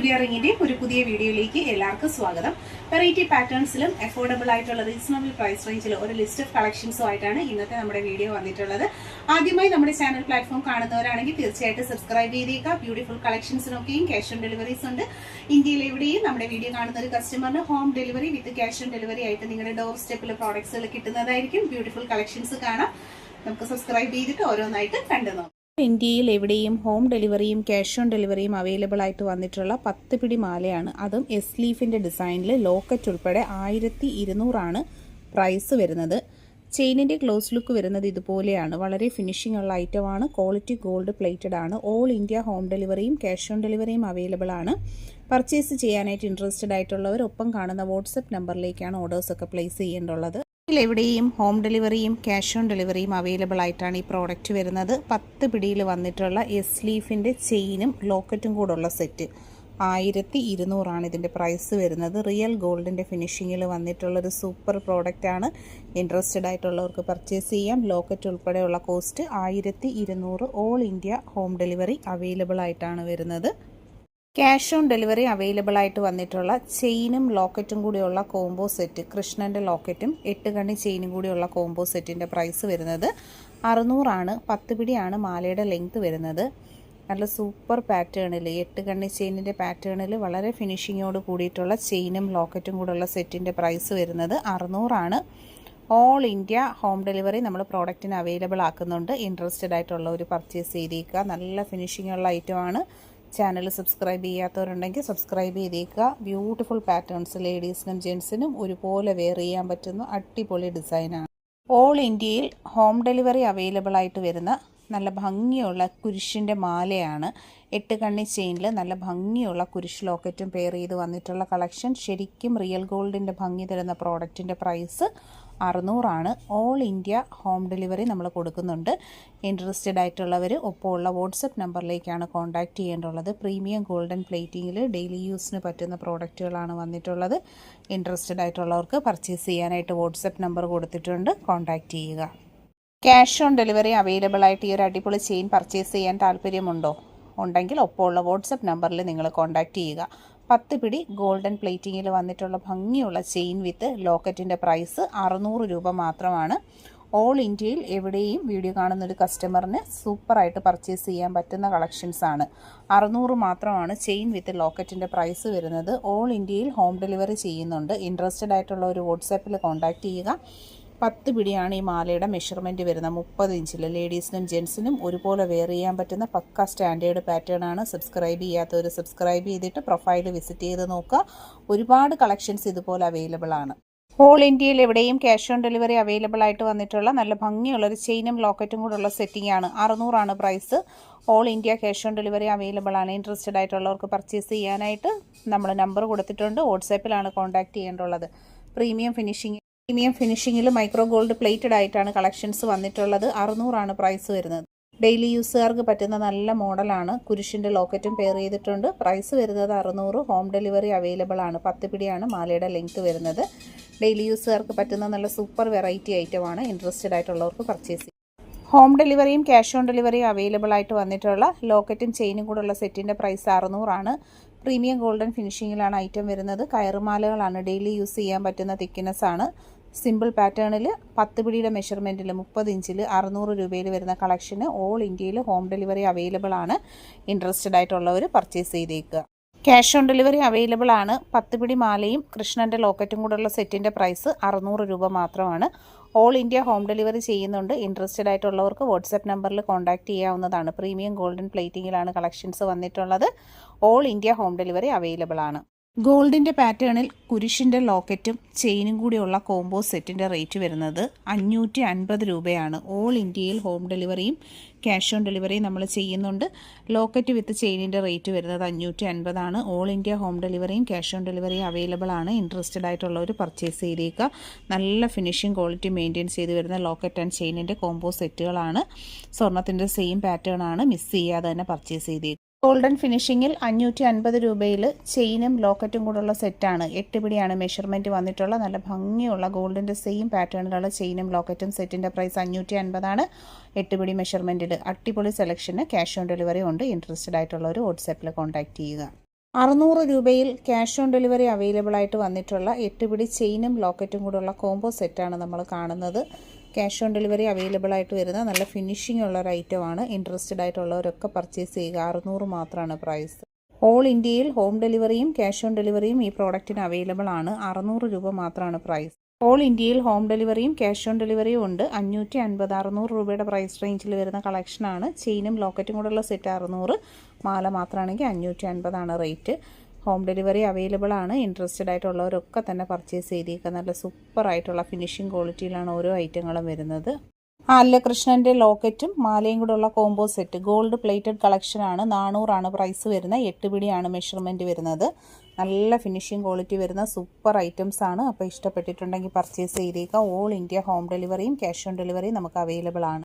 Julia റിങ്ങിന്റെ ഒരു പുതിയ വീഡിയോയിലേക്ക് എല്ലാവർക്കും സ്വാഗതം. വെറൈറ്റി പാറ്റേൺസിലും അഫോർഡബിൾ ആയിട്ടുള്ള റീസണബിൾ പ്രൈസ് റേഞ്ചിൽ ഒരു ലിസ്റ്റ് ഓഫ് കളക്ഷൻസും ആയിട്ടാണ് ഇന്നത്തെ നമ്മുടെ വീഡിയോ വന്നിട്ടുള്ളത്. ആദ്യമായി നമ്മുടെ ചാനൽ പ്ലാറ്റ്ഫോം കാണുന്നവരാണെങ്കിൽ തീർച്ചയായിട്ടും സബ്സ്ക്രൈബ് ചെയ്തേക്കുക. ബ്യൂട്ടിഫുൾ കളക്ഷൻസിനൊക്കെയും ക്യാഷ് ഓൺ ഡെലിവറീസ് ഉണ്ട്. ഇന്ത്യയിൽ എവിടെയും നമ്മുടെ വീഡിയോ കാണുന്ന ഒരു കസ്റ്റമറിന് home delivery with cash on delivery ആയിട്ട് നിങ്ങളുടെ ഡോർ സ്റ്റെപ്പിൽ പ്രോഡക്ട്സുകൾ കിട്ടുന്നതായിരിക്കും. ബ്യൂട്ടിഫുൾ കളക്ഷൻസ് കാണാം. നമുക്ക് സബ്സ്ക്രൈബ് ചെയ്തിട്ട് ഓരോന്നായിട്ട് കണ്ടു നോക്കാം. ഇന്ത്യയിൽ എവിടെയും ഹോം ഡെലിവറിയും ക്യാഷ് ഓൺ ഡെലിവറിയും അവൈലബിൾ ആയിട്ട് വന്നിട്ടുള്ള 10 പിടി മാലയാണ്. അതും എസ് ലീഫിൻ്റെ ഡിസൈനിൽ ലോക്കറ്റ് ഉൾപ്പെടെ 1200 പ്രൈസ് വരുന്നത്. ചെയിനിൻ്റെ ക്ലോസ് ലുക്ക് വരുന്നത് ഇതുപോലെയാണ്. വളരെ ഫിനിഷിംഗ് ഉള്ള ഐറ്റമാണ്. ക്വാളിറ്റി ഗോൾഡ് പ്ലേറ്റഡ് ആണ്. ഓൾ ഇന്ത്യ ഹോം ഡെലിവറിയും ക്യാഷ് ഓൺ ഡെലിവറിയും അവൈലബിൾ ആണ്. പർച്ചേസ് ചെയ്യാനായിട്ട് ഇൻട്രസ്റ്റഡ് ആയിട്ടുള്ളവർ ഒപ്പം കാണുന്ന വാട്സപ്പ് നമ്പറിലേക്കാണ് ഓർഡേഴ്സൊക്കെ പ്ലേസ് ചെയ്യേണ്ടുള്ളത്. എവിടെയും ഹോം ഡെലിവറിയും ക്യാഷ് ഓൺ ഡെലിവറിയും അവൈലബിൾ ആയിട്ടാണ് ഈ പ്രോഡക്റ്റ് വരുന്നത്. 10 പിടിയിൽ വന്നിട്ടുള്ള എസ് ലീഫിൻ്റെ ചെയിനും ലോക്കറ്റും കൂടുള്ള സെറ്റ് 1200 ഇതിൻ്റെ പ്രൈസ് വരുന്നത്. റിയൽ ഗോൾഡിൻ്റെ ഫിനിഷിങ്ങിൽ വന്നിട്ടുള്ളൊരു സൂപ്പർ പ്രോഡക്റ്റാണ്. ഇൻട്രസ്റ്റഡ് ആയിട്ടുള്ളവർക്ക് പർച്ചേസ് ചെയ്യാം. ലോക്കറ്റ് ഉൾപ്പെടെയുള്ള cost 1200. All India home delivery available ആയിട്ടാണ് വരുന്നത്. ക്യാഷ് ഓൺ ഡെലിവറി അവൈലബിൾ ആയിട്ട് വന്നിട്ടുള്ള ചെയിനും ലോക്കറ്റും കൂടിയുള്ള കോംബോ സെറ്റ്, കൃഷ്ണൻ്റെ ലോക്കറ്റും 8 കണ്ണി ചെയിനും കൂടിയുള്ള കോംബോ സെറ്റിൻ്റെ പ്രൈസ് വരുന്നത് 600. 10 പിടിയാണ് മാലയുടെ ലെങ്ത് വരുന്നത്. നല്ല സൂപ്പർ പാറ്റേണിൽ 8 കണ്ണി ചെയിനിൻ്റെ പാറ്റേണിൽ വളരെ ഫിനിഷിങ്ങോട് കൂടിയിട്ടുള്ള ചെയിനും ലോക്കറ്റും കൂടെയുള്ള സെറ്റിൻ്റെ പ്രൈസ് വരുന്നത് 600. ഓൾ ഇന്ത്യ ഹോം ഡെലിവറി നമ്മൾ പ്രോഡക്റ്റിന് അവൈലബിൾ ആക്കുന്നുണ്ട്. ഇൻട്രസ്റ്റഡ് ആയിട്ടുള്ള ഒരു പർച്ചേസ് ചെയ്തേക്കുക. നല്ല ഫിനിഷിംഗ് ഉള്ള ഐറ്റമാണ്. ചാനൽ സബ്സ്ക്രൈബ് ചെയ്യാത്തവരുണ്ടെങ്കിൽ സബ്സ്ക്രൈബ് ചെയ്തേക്കുക. ബ്യൂട്ടിഫുൾ പാറ്റേൺസ് ലേഡീസിനും ജെൻസിനും ഒരുപോലെ വെയർ ചെയ്യാൻ പറ്റുന്ന അടിപൊളി ഡിസൈനാണ്. ഓൾ ഇന്ത്യയിൽ ഹോം ഡെലിവറി അവൈലബിൾ ആയിട്ട് വരുന്ന നല്ല ഭംഗിയുള്ള കുരിശിൻ്റെ മാലയാണ്. 8 കണ്ണി ചെയിനിൽ നല്ല ഭംഗിയുള്ള കുരിശ് ലോക്കറ്റും പെയർ ചെയ്ത് വന്നിട്ടുള്ള കളക്ഷൻ. ശരിക്കും റിയൽ ഗോൾഡിൻ്റെ ഭംഗി തരുന്ന പ്രോഡക്റ്റിൻ്റെ price 600. All India home delivery നമ്മൾ കൊടുക്കുന്നുണ്ട്. ഇൻട്രസ്റ്റഡ് ആയിട്ടുള്ളവർ ഒപ്പമുള്ള വാട്സപ്പ് നമ്പറിലേക്കാണ് കോൺടാക്റ്റ് ചെയ്യേണ്ടുള്ളത്. പ്രീമിയം ഗോൾഡൻ പ്ലേറ്റിങ്ങിൽ ഡെയിലി യൂസിന് പറ്റുന്ന പ്രോഡക്റ്റുകളാണ് വന്നിട്ടുള്ളത്. ഇൻട്രസ്റ്റഡ് ആയിട്ടുള്ളവർക്ക് പർച്ചേസ് ചെയ്യാനായിട്ട് വാട്സപ്പ് നമ്പർ കൊടുത്തിട്ടുണ്ട്. കോൺടാക്റ്റ് ചെയ്യുക. ക്യാഷ് ഓൺ ഡെലിവറി അവൈലബിൾ ആയിട്ട് ഈ ഒരു അടിപൊളി ചെയിൻ പർച്ചേസ് ചെയ്യാൻ താല്പര്യമുണ്ടോ? ഉണ്ടെങ്കിൽ ഒപ്പമുള്ള വാട്സപ്പ് നമ്പറിൽ നിങ്ങൾ കോൺടാക്റ്റ് ചെയ്യുക. 10 പിടി ഗോൾഡൻ പ്ലേറ്റിങ്ങിൽ വന്നിട്ടുള്ള ഭംഗിയുള്ള ചെയിൻ വിത്ത് ലോക്കറ്റിൻ്റെ പ്രൈസ് 600 രൂപ മാത്രമാണ്. ഓൾ ഇന്ത്യയിൽ എവിടെയും വീഡിയോ കാണുന്നൊരു കസ്റ്റമറിന് സൂപ്പറായിട്ട് പർച്ചേസ് ചെയ്യാൻ പറ്റുന്ന കളക്ഷൻസാണ്. 600 മാത്രമാണ് ചെയിൻ വിത്ത് ലോക്കറ്റിൻ്റെ പ്രൈസ് വരുന്നത്. ഓൾ ഇന്ത്യയിൽ ഹോം ഡെലിവറി ചെയ്യുന്നുണ്ട്. ഇൻട്രസ്റ്റഡ് ആയിട്ടുള്ള ഒരു വാട്സാപ്പിൽ കോൺടാക്റ്റ് ചെയ്യുക. 10 പിടിയാണ് ഈ മാലയുടെ മെഷർമെൻറ്റ് വരുന്നത്. 30 ഇഞ്ചിൽ ലേഡീസിനും ജെൻസിനും ഒരുപോലെ വെയർ ചെയ്യാൻ പറ്റുന്ന പക്ക സ്റ്റാൻഡേർഡ് പാറ്റേൺ ആണ്. സബ്സ്ക്രൈബ് ചെയ്യാത്തവർ സബ്സ്ക്രൈബ് ചെയ്തിട്ട് പ്രൊഫൈൽ വിസിറ്റ് ചെയ്ത് നോക്കുക. ഒരുപാട് കളക്ഷൻസ് ഇതുപോലെ അവൈലബിൾ ആണ്. ഓൾ ഇന്ത്യയിൽ എവിടെയും ക്യാഷ് ഓൺ ഡെലിവറി അവൈലബിൾ ആയിട്ട് വന്നിട്ടുള്ള നല്ല ഭംഗിയുള്ളൊരു ചെയിനും ലോക്കറ്റും കൂടെയുള്ള സെറ്റിംഗ് ആണ്. 600 price. All India cash on delivery available ആണ്. ഇൻട്രസ്റ്റഡ് ആയിട്ടുള്ളവർക്ക് പർച്ചേസ് ചെയ്യാനായിട്ട് നമ്മൾ നമ്പർ കൊടുത്തിട്ടുണ്ട്. വാട്സാപ്പിലാണ് കോൺടാക്റ്റ് ചെയ്യേണ്ടുള്ളത്. പ്രീമിയം ഫിനിഷിങ്ങിൽ മൈക്രോ ഗോൾഡ് പ്ലേറ്റഡ് ആയിട്ടാണ് കളക്ഷൻസ് വന്നിട്ടുള്ളത്. 600 പ്രൈസ് വരുന്നത്. ഡെയിലി യൂസുകാർക്ക് പറ്റുന്ന നല്ല മോഡലാണ്. കുരിശിൻ്റെ ലോക്കറ്റും പെയർ ചെയ്തിട്ടുണ്ട്. പ്രൈസ് വരുന്നത് 600. ഹോം ഡെലിവറി അവൈലബിൾ ആണ്. 10 പിടിയാണ് മാലയുടെ ലെങ്ത് വരുന്നത്. ഡെയിലി യൂസുകാർക്ക് പറ്റുന്ന നല്ല സൂപ്പർ വെറൈറ്റി ഐറ്റമാണ്. ഇൻട്രസ്റ്റഡ് ആയിട്ടുള്ളവർക്ക് പർച്ചേസ് ചെയ്യാം. ഹോം ഡെലിവറിയും ക്യാഷ് ഓൺ ഡെലിവറിയും അവൈലബിൾ ആയിട്ട് വന്നിട്ടുള്ള ലോക്കറ്റും ചെയിനും കൂടെയുള്ള സെറ്റിൻ്റെ പ്രൈസ് 600. പ്രീമിയം ഗോൾഡൻ ഫിനിഷിങ്ങിലാണ് ഐറ്റം വരുന്നത്. കയറുമാലകളാണ്. ഡെയിലി യൂസ് ചെയ്യാൻ പറ്റുന്ന തിക്നെസ് ആണ്. സിമ്പിൾ പാറ്റേണിൽ 10 പിടിയുടെ മെഷർമെൻറ്റിൽ 30 ഇഞ്ചിൽ 600 രൂപയിൽ വരുന്ന കളക്ഷന് ഓൾ ഇന്ത്യയിൽ ഹോം ഡെലിവറി അവൈലബിൾ ആണ്. ഇൻട്രസ്റ്റഡ് ആയിട്ടുള്ളവർ പർച്ചേസ് ചെയ്തേക്കുക. ക്യാഷ് ഓൺ ഡെലിവറി അവൈലബിൾ ആണ്. 10 പിടി മാലയും കൃഷ്ണൻ്റെ ലോക്കറ്റും കൂടെയുള്ള സെറ്റിൻ്റെ പ്രൈസ് 600 രൂപ മാത്രമാണ്. ഓൾ ഇന്ത്യ ഹോം ഡെലിവറി ചെയ്യുന്നുണ്ട്. ഇൻട്രസ്റ്റഡ് ആയിട്ടുള്ളവർക്ക് വാട്സാപ്പ് നമ്പറിൽ കോൺടാക്റ്റ് ചെയ്യാവുന്നതാണ്. പ്രീമിയം ഗോൾഡൻ പ്ലേറ്റിങ്ങിലാണ് കളക്ഷൻസ് വന്നിട്ടുള്ളത്. All India home delivery available ആണ്. ഗോൾഡിൻ്റെ പാറ്റേണിൽ കുരിശിൻ്റെ ലോക്കറ്റും ചെയിനും കൂടിയുള്ള കോംബോ സെറ്റിൻ്റെ റേറ്റ് വരുന്നത് 550 രൂപയാണ്. ഓൾ ഇന്ത്യയിൽ ഹോം ഡെലിവറിയും ക്യാഷ് ഓൺ ഡെലിവറിയും നമ്മൾ ചെയ്യുന്നുണ്ട്. ലോക്കറ്റ് വിത്ത് ചെയിനിൻ്റെ റേറ്റ് വരുന്നത് 550. ഓൾ ഇന്ത്യ ഹോം ഡെലിവറിയും ക്യാഷ് ഓൺ ഡെലിവറിയും അവൈലബിൾ ആണ്. ഇൻട്രസ്റ്റഡ് ആയിട്ടുള്ളവർ പർച്ചേസ് ചെയ്തേക്കുക. നല്ല ഫിനിഷിംഗ് ക്വാളിറ്റി മെയിൻറ്റെയിൻ ചെയ്ത് വരുന്ന ലോക്കറ്റ് ആൻഡ് ചെയിനിൻ്റെ കോംബോ സെറ്റുകളാണ്. സ്വർണ്ണത്തിൻ്റെ സെയിം പാറ്റേൺ ആണ്. മിസ് ചെയ്യാതെ തന്നെ പർച്ചേസ് ചെയ്തേക്കുക. ഗോൾഡൻ ഫിനിഷിങ്ങിൽ 550 രൂപയിൽ ചെയിനും ലോക്കറ്റും കൂടെയുള്ള സെറ്റാണ്. 8 പിടിയാണ് മെഷർമെൻറ്റ് വന്നിട്ടുള്ള നല്ല ഭംഗിയുള്ള ഗോൾഡിൻ്റെ സെയിം പാറ്റേണിലുള്ള ചെയിനും ലോക്കറ്റും സെറ്റിൻ്റെ പ്രൈസ് 550. 8 പിടി മെഷർമെൻറ്റിൽ അടിപൊളി സെലക്ഷന് ക്യാഷ് ഓൺ ഡെലിവറി ഉണ്ട്. ഇൻട്രസ്റ്റഡ് ആയിട്ടുള്ളവർ വാട്സാപ്പിൽ കോൺടാക്റ്റ് ചെയ്യുക. 600 രൂപയിൽ ക്യാഷ് ഓൺ ഡെലിവറി അവൈലബിൾ ആയിട്ട് വന്നിട്ടുള്ള 8 പിടി ചെയിനും ലോക്കറ്റും കൂടെയുള്ള കോംബോ സെറ്റാണ് നമ്മൾ കാണുന്നത്. ക്യാഷ് ഓൺ ഡെലിവറി അവൈലബിൾ ആയിട്ട് വരുന്ന നല്ല ഫിനിഷിംഗ് ഉള്ള ഒരു ഐറ്റമാണ്. ഇൻട്രസ്റ്റഡ് ആയിട്ടുള്ളവരൊക്കെ പർച്ചേസ് ചെയ്യുക. 600 മാത്രമാണ് പ്രൈസ്. ഓൾ ഇന്ത്യയിൽ ഹോം ഡെലിവറിയും ക്യാഷ് ഓൺ ഡെലിവറിയും ഈ പ്രോഡക്റ്റിന് അവൈലബിൾ ആണ്. 600 രൂപ മാത്രമാണ് പ്രൈസ്. ഓൾ ഇന്ത്യയിൽ ഹോം ഡെലിവറിയും ക്യാഷ് ഓൺ ഡെലിവറിയും ഉണ്ട്. 550 600 രൂപയുടെ പ്രൈസ് റേഞ്ചിൽ വരുന്ന കളക്ഷനാണ്. ചെയിനും ലോക്കറ്റും കൂടെയുള്ള സെറ്റ് 600, മാല മാത്രമാണെങ്കിൽ 550 ആണ് റേറ്റ്. ഹോം ഡെലിവറി അവൈലബിൾ ആണ്. ഇൻട്രസ്റ്റഡ് ആയിട്ടുള്ളവരൊക്കെ തന്നെ പർച്ചേസ് ചെയ്തേക്കുക. നല്ല സൂപ്പർ ആയിട്ടുള്ള ഫിനിഷിംഗ് ക്വാളിറ്റിയിലാണ് ഓരോ ഐറ്റങ്ങളും വരുന്നത്. കൃഷ്ണൻ്റെ ലോക്കറ്റും മാലയും കൂടെ ഉള്ള കോംബോ സെറ്റ് ഗോൾഡ് പ്ലേറ്റഡ് കളക്ഷനാണ്. 400 പ്രൈസ് വരുന്നത്. 8 പിടിയാണ് മെഷർമെൻറ്റ് വരുന്നത്. നല്ല ഫിനിഷിംഗ് ക്വാളിറ്റി വരുന്ന സൂപ്പർ ഐറ്റംസ് ആണ്. അപ്പോൾ ഇഷ്ടപ്പെട്ടിട്ടുണ്ടെങ്കിൽ പർച്ചേസ് ചെയ്തേക്കുക. ഓൾ ഇന്ത്യ ഹോം ഡെലിവറിയും ക്യാഷ് ഓൺ ഡെലിവറിയും നമുക്ക് അവൈലബിൾ ആണ്.